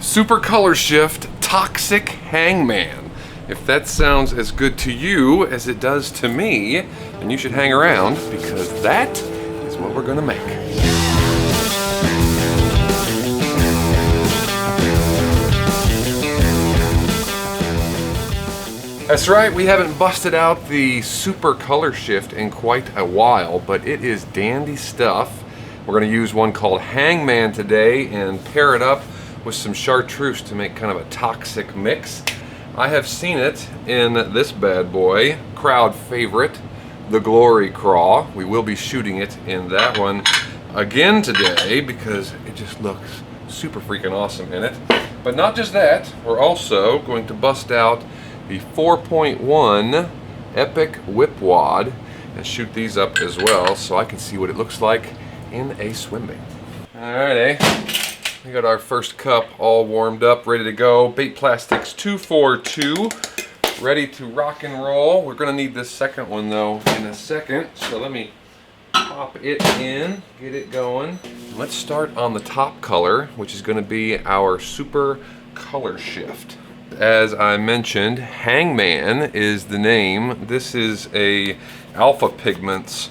Super Colorshift Toxic Hangman. If that sounds as good to you as it does to me, then you should hang around, because that is what we're gonna make. That's right, we haven't busted out the Super Colorshift in quite a while, but it is dandy stuff. We're gonna use one called Hangman today and pair it up with some Chartreuse to make kind of a toxic mix. I have seen it in this bad boy, crowd favorite, the Gloria Craw. We will be shooting it in that one again today because it just looks super freaking awesome in it. But not just that, we're also going to bust out the 4.1 Epic Whip Wad and shoot these up as well so I can see what it looks like in a swim bait. Alrighty, we got our first cup all warmed up, ready to go. BaitPlastics 242, ready to rock and roll. We're gonna need this second one though in a second, so let me pop it in, get it going. Let's start on the top color, which is gonna be our Super Colorshift. As I mentioned, Hangman is the name. This is a Alpha Pigments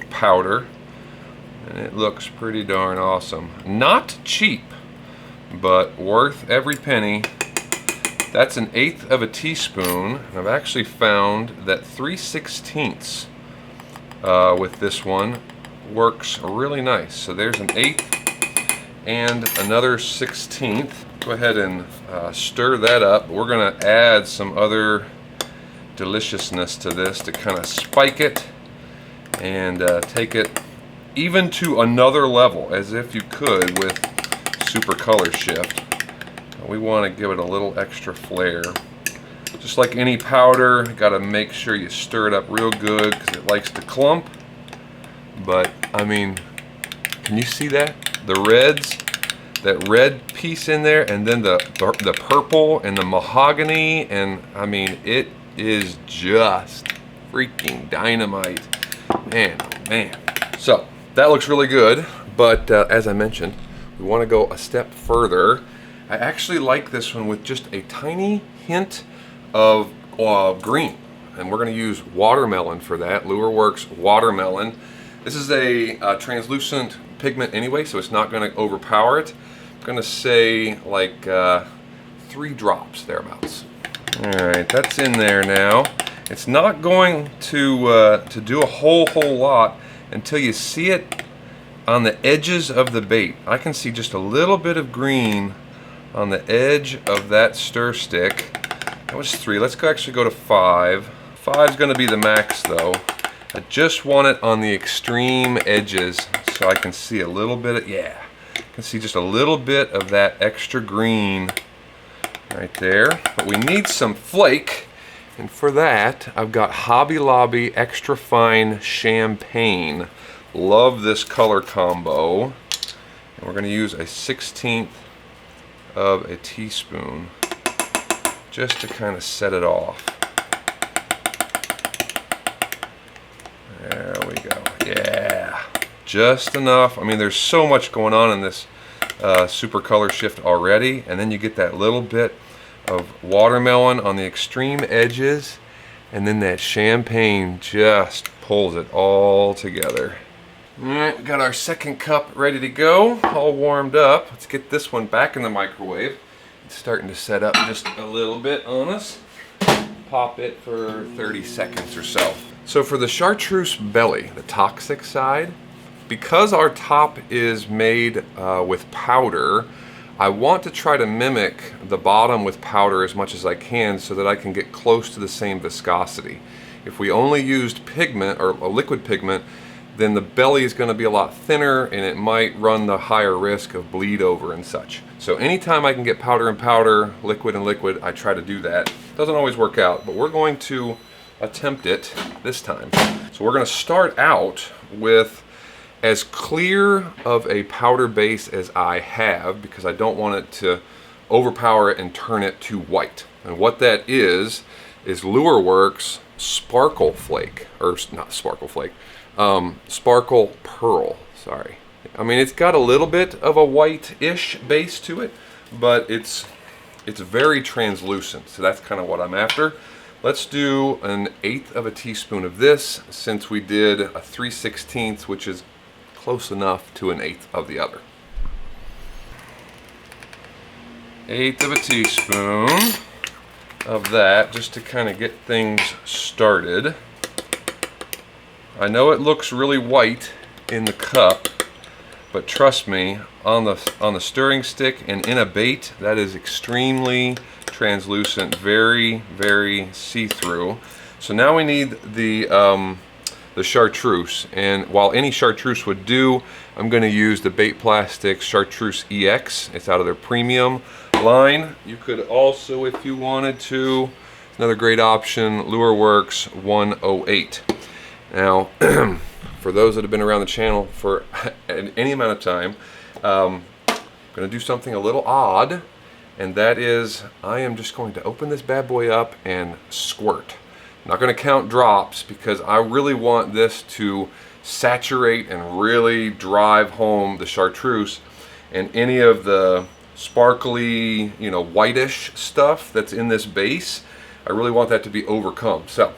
powder, and it looks pretty darn awesome. Not cheap, but worth every penny. That's 1/8 of a teaspoon. I've actually found that 3/16 with this one works really nice. So there's 1/8 and another 1/16. Go ahead and stir that up. We're gonna add some other deliciousness to this to kind of spike it and take it even to another level, as if you could with Super Colorshift. We want to give it a little extra flair. Just like any powder, you gotta make sure you stir it up real good because it likes to clump. But I mean, can you see that? The reds, that red piece in there, and then the purple and the mahogany, and I mean, it is just freaking dynamite. Man, oh man. So that looks really good, but as I mentioned, we want to go a step further. I actually like this one with just a tiny hint of green, and we're going to use watermelon for that. Lureworks watermelon. This is a translucent pigment anyway, so it's not going to overpower it. I'm going to say like 3 drops thereabouts. All right, that's in there now. It's not going to do a whole lot until you see it on the edges of the bait. I can see just a little bit of green on the edge of that stir stick. That was 3. Let's actually go to 5. 5 is going to be the max though. I just want it on the extreme edges so I can see a little bit of, yeah, I can see just a little bit of that extra green right there. But we need some flake, and for that I've got Hobby Lobby Extra Fine Champagne. Love this color combo. And we're going to use a 1/16 of a teaspoon just to kind of set it off. There we go. Yeah, just enough. I mean, there's so much going on in this Super Colorshift already, and then you get that little bit of watermelon on the extreme edges, and then that champagne just pulls it all together. All right, we got our second cup ready to go, all warmed up. Let's get this one back in the microwave. It's starting to set up just a little bit on us. Pop it for 30 seconds or so. So for the Chartreuse belly, the toxic side, because our top is made with powder, I want to try to mimic the bottom with powder as much as I can so that I can get close to the same viscosity. If we only used pigment or a liquid pigment, then the belly is going to be a lot thinner and it might run the higher risk of bleed over and such. So anytime I can get powder and powder, liquid and liquid, I try to do that. Doesn't always work out, but we're going to attempt it this time. So we're going to start out with as clear of a powder base as I have, because I don't want it to overpower it and turn it to white. And what that is Lureworks Sparkle Flake, or not Sparkle Flake, Sparkle Pearl, sorry. I mean, it's got a little bit of a white-ish base to it, but it's very translucent, so that's kind of what I'm after. Let's do 1/8 of a teaspoon of this, since we did a 3/16, which is close enough to 1/8 of the other. 1/8 of a teaspoon of that, just to kind of get things started. I know it looks really white in the cup, but trust me, on the stirring stick and in a bait, that is extremely translucent, very, very see-through. So now we need the Chartreuse, and while any Chartreuse would do, I'm going to use the BaitPlastics Chartreuse EX. It's out of their premium line. You could also, if you wanted to, another great option, Lurecraft 108. Now, for those that have been around the channel for any amount of time, I'm going to do something a little odd, and that is I am just going to open this bad boy up and squirt. I'm not going to count drops because I really want this to saturate and really drive home the Chartreuse, and any of the sparkly, you know, whitish stuff that's in this base, I really want that to be overcome. So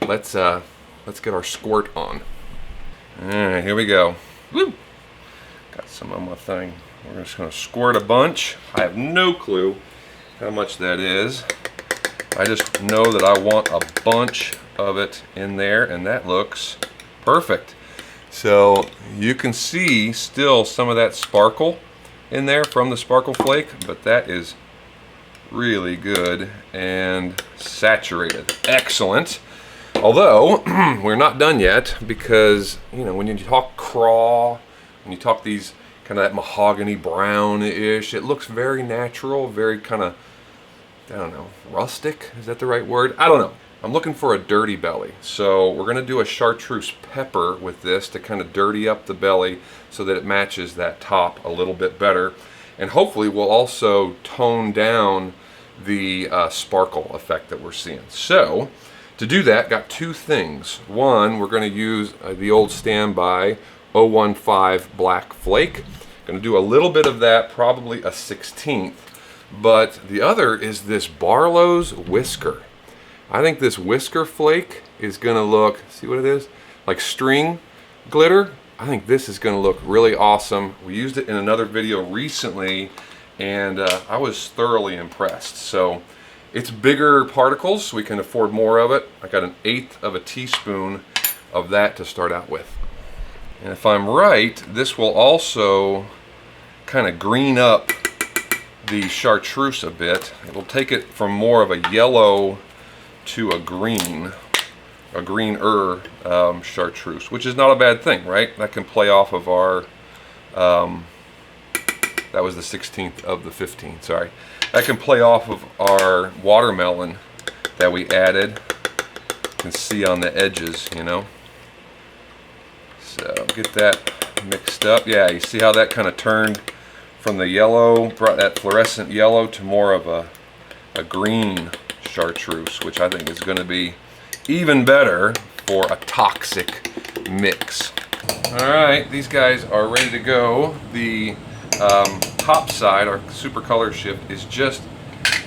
let's get our squirt on. All right, here we go. Woo! Got some on my thing. We're just going to squirt a bunch. I have no clue how much that is. I just know that I want a bunch of it in there, and that looks perfect. So you can see still some of that sparkle in there from the sparkle flake, but that is really good and saturated. Excellent. Although we're not done yet, because you know, when you talk craw, when you talk these kind of that mahogany brown-ish, it looks very natural, very kind of, I don't know, rustic? Is that the right word? I don't know. I'm looking for a dirty belly, so we're going to do a Chartreuse pepper with this to kind of dirty up the belly so that it matches that top a little bit better, and hopefully we'll also tone down the sparkle effect that we're seeing. So to do that, got two things. One, we're going to use the old standby 015 black flake. Going to do a little bit of that, probably a 1/16. But the other is this Barlow's whisker. I think this whisker flake is going to look, see what it is? Like string glitter. I think this is going to look really awesome. We used it in another video recently, and I was thoroughly impressed. So it's bigger particles, so we can afford more of it. I got 1/8 of a teaspoon of that to start out with. And if I'm right, this will also kind of green up the Chartreuse a bit. It will take it from more of a yellow to a greener Chartreuse, which is not a bad thing, right? That can play off of our, that was the 16th of the 15, sorry. That can play off of our watermelon that we added. You can see on the edges, you know. So get that mixed up. Yeah, you see how that kind of turned from the yellow, brought that fluorescent yellow to more of a green Chartreuse, which I think is going to be even better for a toxic mix. All right, these guys are ready to go. The top side, our Super Colorshift, is just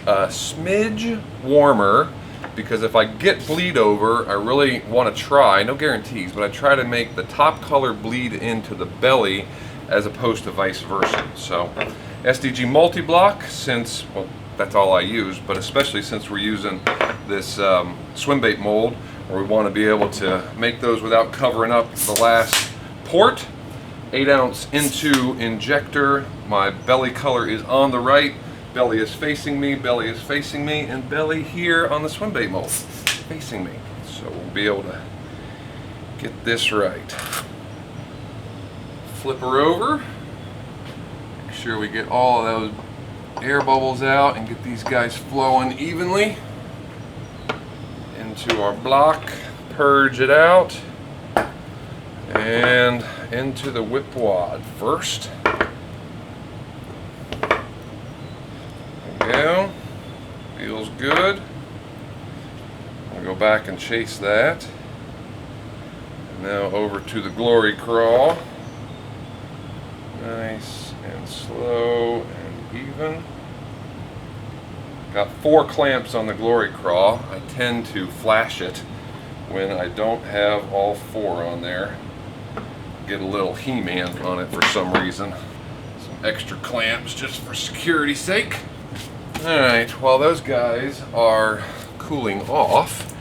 a smidge warmer, because if I get bleed over, I really want to try, no guarantees, but I try to make the top color bleed into the belly as opposed to vice versa. So SDG multi-block, since, well, that's all I use, but especially since we're using this swim bait mold, where we want to be able to make those without covering up the last port. 8-ounce into injector. My belly color is on the right. Belly is facing me, belly is facing me, and belly here on the swim bait mold facing me. So we'll be able to get this right. Flip her over. Make sure we get all of those air bubbles out and get these guys flowing evenly into our block. Purge it out and into the whip wad first. There we go. Feels good. I'll go back and chase that. Now over to the Glory Crawl. Nice and slow and even. Got 4 clamps on the Glory Craw. I tend to flash it when I don't have all 4 on there. Get a little He-Man on it for some reason. Some extra clamps just for security's sake. Alright, well those guys are cooling off,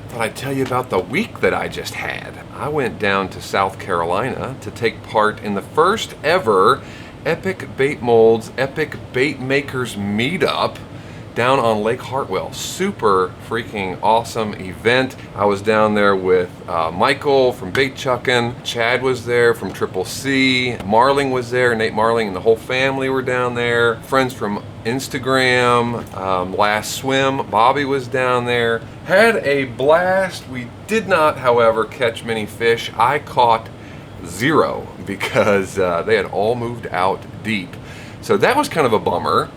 but I tell you about the week that I just had. I went down to South Carolina to take part in the first ever Epic Bait Molds, Epic Bait Makers meetup down on Lake Hartwell. Super freaking awesome event. I was down there with Michael from Bait Chuckin', Chad was there from Triple C, Marling was there, Nate Marling and the whole family were down there, friends from Instagram, Last Swim, Bobby was down there. Had a blast. We did not, however, catch many fish. I caught 0 because they had all moved out deep. So that was kind of a bummer.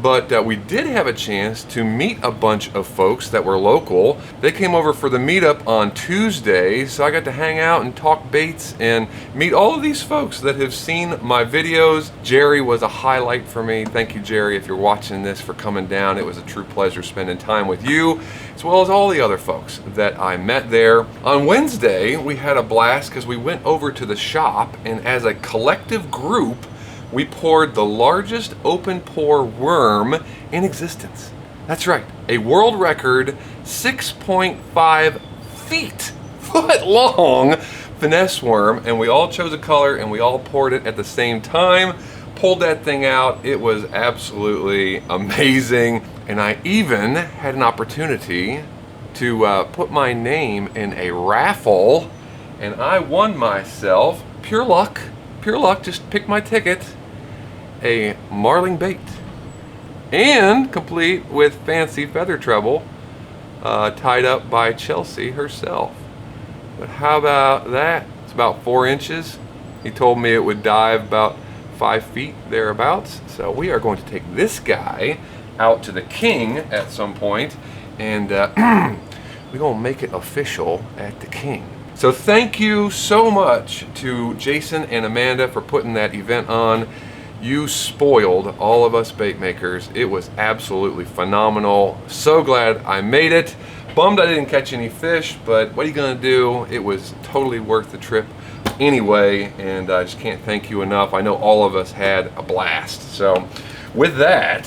But we did have a chance to meet a bunch of folks that were local. They came over for the meetup on Tuesday, so I got to hang out and talk baits and meet all of these folks that have seen my videos. Jerry was a highlight for me. Thank you, Jerry, if you're watching this, for coming down. It was a true pleasure spending time with you, as well as all the other folks that I met there. On Wednesday, we had a blast because we went over to the shop, and as a collective group, we poured the largest open pore worm in existence. That's right, a world record 6.5 foot long finesse worm, and we all chose a color and we all poured it at the same time, pulled that thing out. It was absolutely amazing, and I even had an opportunity to put my name in a raffle, and I won myself, pure luck, just picked my ticket, a marling bait, and complete with fancy feather treble, tied up by Chelsea herself. But how about that? It's about 4 inches. He told me it would dive about 5 feet thereabouts. So we are going to take this guy out to the King at some point, and we're gonna make it official at the King. So thank you so much to Jason and Amanda for putting that event on. You spoiled all of us bait makers. It was absolutely phenomenal. So glad I made it. Bummed I didn't catch any fish, but what are you gonna do? It was totally worth the trip anyway, and I just can't thank you enough. I know all of us had a blast. So with that,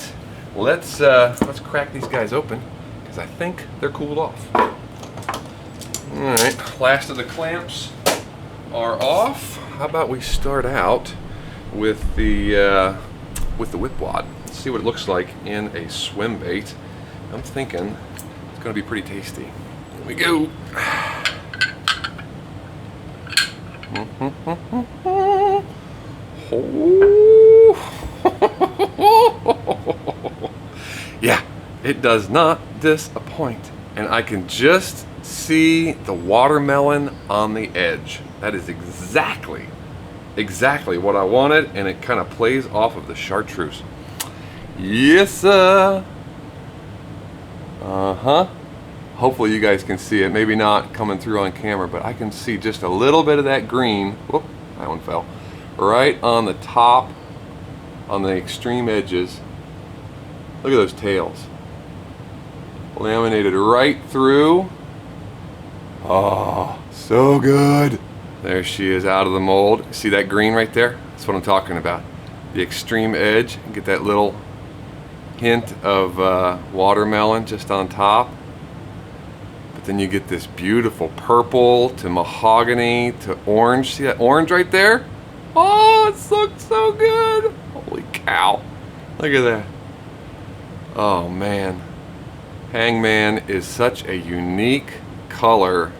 let's crack these guys open, because I think they're cooled off. All right, last of the clamps are off. How about we start out with the whip wad. Let's see what it looks like in a swim bait. I'm thinking it's gonna be pretty tasty. Here we go. Yeah, it does not disappoint. And I can just see the watermelon on the edge. That is exactly what I wanted, and it kind of plays off of the Chartreuse. Yes, sir. Hopefully you guys can see it. Maybe not coming through on camera, but I can see just a little bit of that green. Whoop, that one fell. Right on the top, on the extreme edges. Look at those tails. Laminated right through. Oh, so good. There she is out of the mold. See that green right there? That's what I'm talking about. The extreme edge. Get that little hint of watermelon just on top. But then you get this beautiful purple to mahogany to orange. See that orange right there? Oh, it looks so good. Holy cow. Look at that. Oh man. Hangman is such a unique color.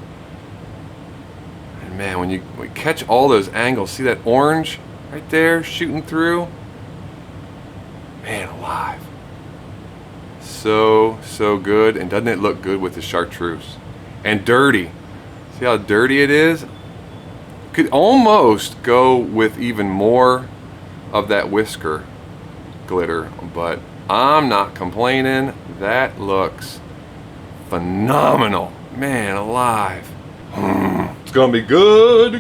Man, when you catch all those angles, see that orange right there shooting through? Man alive. So good. And doesn't it look good with the Chartreuse? And dirty. See how dirty it is? Could almost go with even more of that whisker glitter, but I'm not complaining. That looks phenomenal. Man alive. It's gonna be good.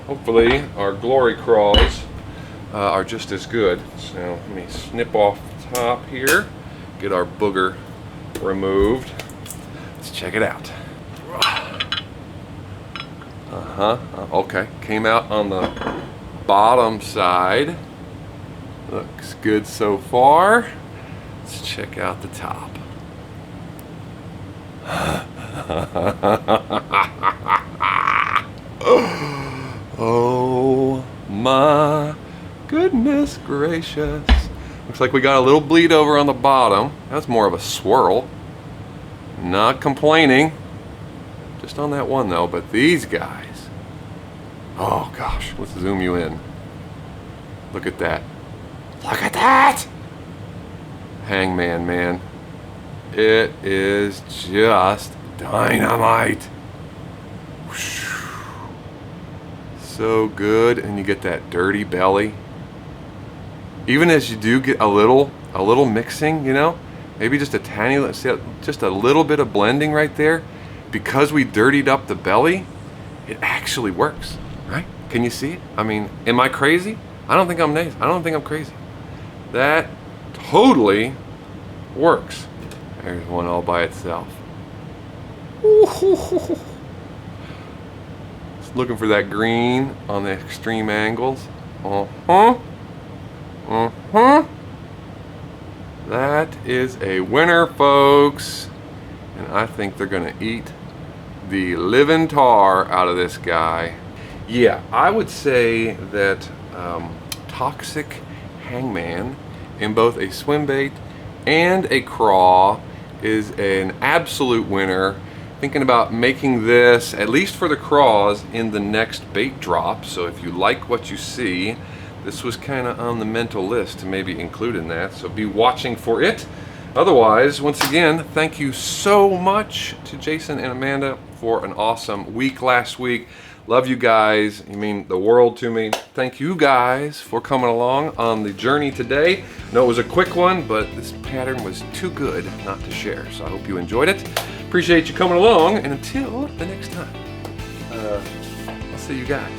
I hopefully our Glory craws are just as good. So let me snip off the top here, get our booger removed. Let's check it out. Okay, came out on the bottom side. Looks good so far. Let's check out the top. Oh my goodness gracious. Looks like we got a little bleed over on the bottom. That's more of a swirl. Not complaining. Just on that one though, but these guys. Oh gosh, let's zoom you in. Look at that. Look at that! Hangman, man. It is just dynamite. So good, and you get that dirty belly. Even as you do get a little mixing, you know, maybe just a tiny, just a little bit of blending right there. Because we dirtied up the belly, it actually works, right? Can you see it? I mean, am I crazy? I don't think I'm nice. I don't think I'm crazy. That totally works. There's one all by itself. Just looking for that green on the extreme angles. That is a winner, folks. And I think they're gonna eat the living tar out of this guy. Yeah, I would say that Toxic Hangman in both a swim bait and a craw is an absolute winner. Thinking about making this, at least for the craws, in the next bait drop. So if you like what you see, this was kind of on the mental list to maybe include in that. So be watching for it. Otherwise, once again, thank you so much to Jason and Amanda for an awesome week last week. Love you guys. You mean the world to me. Thank you guys for coming along on the journey today. I know it was a quick one, but this pattern was too good not to share. So I hope you enjoyed it. Appreciate you coming along, and until the next time, I'll see you guys.